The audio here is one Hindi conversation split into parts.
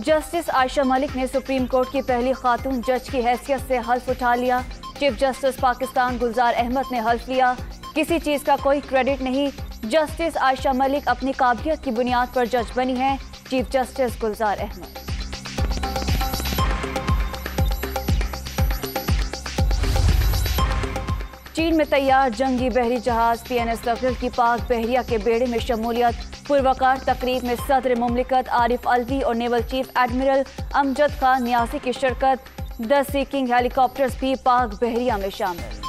जस्टिस आयशा मलिक ने सुप्रीम कोर्ट की पहली खातून जज की हैसियत से हल्फ उठा लिया। चीफ जस्टिस पाकिस्तान गुलजार अहमद ने हल्फ लिया। किसी चीज का कोई क्रेडिट नहीं, जस्टिस आयशा मलिक अपनी काबिलियत की बुनियाद पर जज बनी हैं। चीफ जस्टिस गुलजार अहमद। चीन में तैयार जंगी बहरी जहाज PNS लखनऊ की पाक बहरिया के बेड़े में शमूलियत। पुरवकार तकरीब में सदर मुमलिकत आरिफ अलवी और naval chief admiral Amjad Khan Niazi की शिरकत। 10 सी किंग हेलीकॉप्टर्स भी पाक बहरिया में शामिल।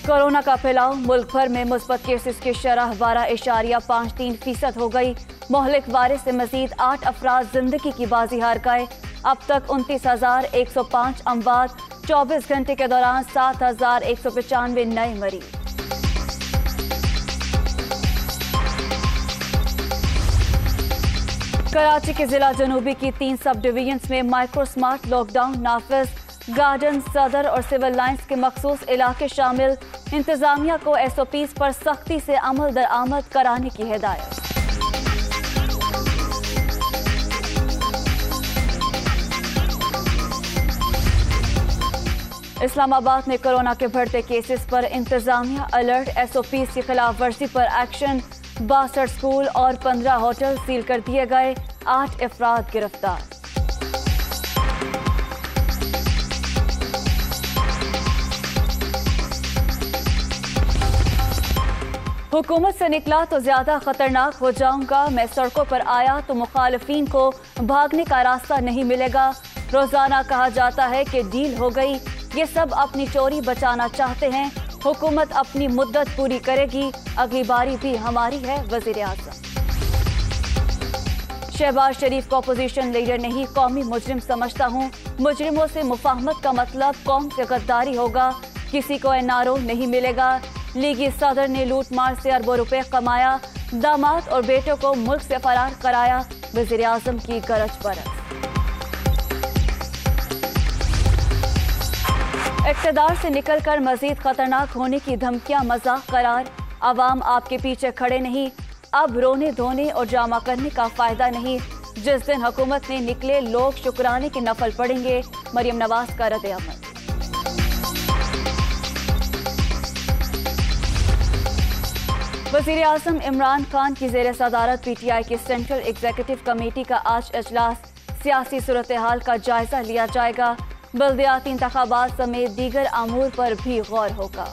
कोरोना का फैलाव, मुल्क भर में मुस्बत केसेस की शरह 12.53% हो गई। मोहलिक वायरस से मजीद 8 अफराद जिंदगी की बाजी हार गए। अब तक 29,105 अमवात, 24 घंटे के दौरान 7,195 नए मरीज। कराची के जिला जनूबी की 3 सब डिवीजन्स में माइक्रो स्मार्ट लॉकडाउन नाफिज। गार्डन, सदर और सिविल लाइंस के मखसूस इलाके शामिल। इंतजामिया को SOPs पर सख्ती से अमल दरामद कराने की हिदायत। इस्लामाबाद में कोरोना के बढ़ते केसेस पर इंतजामिया अलर्ट। SOPs की खिलाफ वर्जी पर एक्शन। 62 स्कूल और 15 होटल सील कर दिए गए। 8 अफराद गिरफ्तार। हुकूमत से निकला तो ज्यादा खतरनाक हो जाऊंगा, मैं सड़कों पर आया तो मुखालिफिन को भागने का रास्ता नहीं मिलेगा। रोजाना कहा जाता है कि डील हो गई, ये सब अपनी चोरी बचाना चाहते हैं। हुकूमत अपनी मुद्दत पूरी करेगी, अगली बारी भी हमारी है, वजीर आज़म। शहबाज शरीफ को अपोजिशन लीडर नहीं, कौमी मुजरिम समझता हूँ। मुजरिमों से मुफाहमत का मतलब कौम से गद्दारी होगा, किसी को NRO नहीं मिलेगा। लीगी सदर ने लूट मार से अरबों रुपए कमाया, दामाद और बेटों को मुल्क से फरार कराया, वजीर आज़म की गरज परस। इक़्तिदार से निकलकर मजीद खतरनाक होने की धमकियां मजाक करार। अवाम आपके पीछे खड़े नहीं, अब रोने धोने और ड्रामा करने का फायदा नहीं। जिस दिन हुकूमत में निकले लोग शुक्राने के नफल पढ़ेंगे, मरियम नवाज का रद्द अमल। वज़ीर आज़म इमरान खान की ज़ेर सदारत PTI की सेंट्रल एग्जीक्यूटिव कमेटी का आज इजलास। सियासी सूरत हाल का जायजा लिया जाएगा। बल्दियाती इंतखाबात समेत दीगर अमूर पर भी गौर होगा।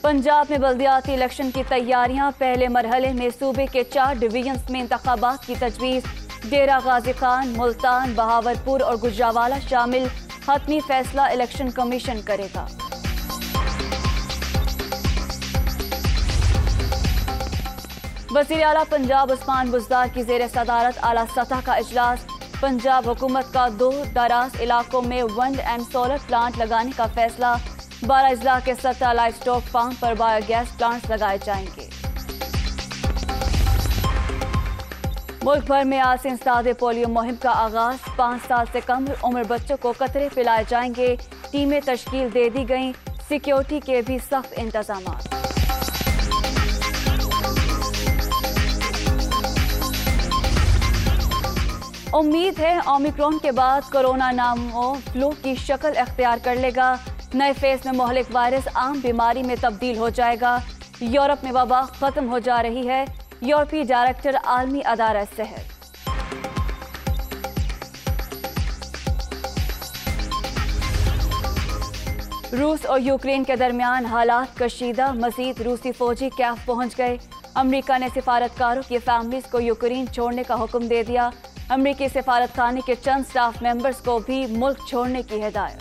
पंजाब में बल्दियाती इलेक्शन की तैयारियां। पहले मरहले में सूबे के 4 डिवीजन्स में इंतखाबात की तजवीज़। डेरा गाजी खान, मुल्तान, बहावलपुर और गुजरावाला शामिल। हतमी फैसला इलेक्शन कमीशन करेगा। वज़ीर आला पंजाब उस्मान बुज़दार की ज़ेर सदारत आला सतह का इजलास। पंजाब हुकूमत का 2 दराज इलाकों में विंड एंड सोलर प्लांट लगाने का फैसला। 12 अजला के 17 लाइव स्टॉक फार्म पर बायोगैस प्लांट्स लगाए जाएंगे। मुल्क भर में आज से इंसदाद पोलियो मुहिम का आगाज। 5 साल से कम उम्र बच्चों को कतरे पिलाए जाएंगे। टीमें तश्कील दे दी गईं। सिक्योरिटी के भी सख्त इंतजाम। उम्मीद है ओमिक्रॉन के बाद कोरोना नामो फ्लू की शक्ल अख्तियार कर लेगा। नए फेस में मोहलिक वायरस आम बीमारी में तब्दील हो जाएगा। यूरोप में वबा खत्म हो जा रही है। यूरोपीय डायरेक्टर आलमी अदारा सेहत। रूस और यूक्रेन के दरमियान हालात कशीदा। मजीद रूसी फौजी कैफ पहुंच गए। अमरीका ने सिफारतकारों की फैमिलीज को यूक्रेन छोड़ने का हुक्म दे दिया। अमरीकी सिफारत खाने के चंद स्टाफ मेंबर्स को भी मुल्क छोड़ने की हिदायत।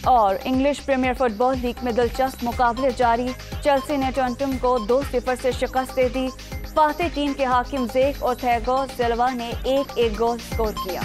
और इंग्लिश प्रीमियर फुटबॉल लीग में दिलचस्प मुकाबले जारी। चेल्सी ने टॉटनहम को 2-0 से शिकस्त दे दी। फातेह टीम के हाकिम ज़ेक और थियागो सिल्वा ने 1-1 गोल स्कोर किया।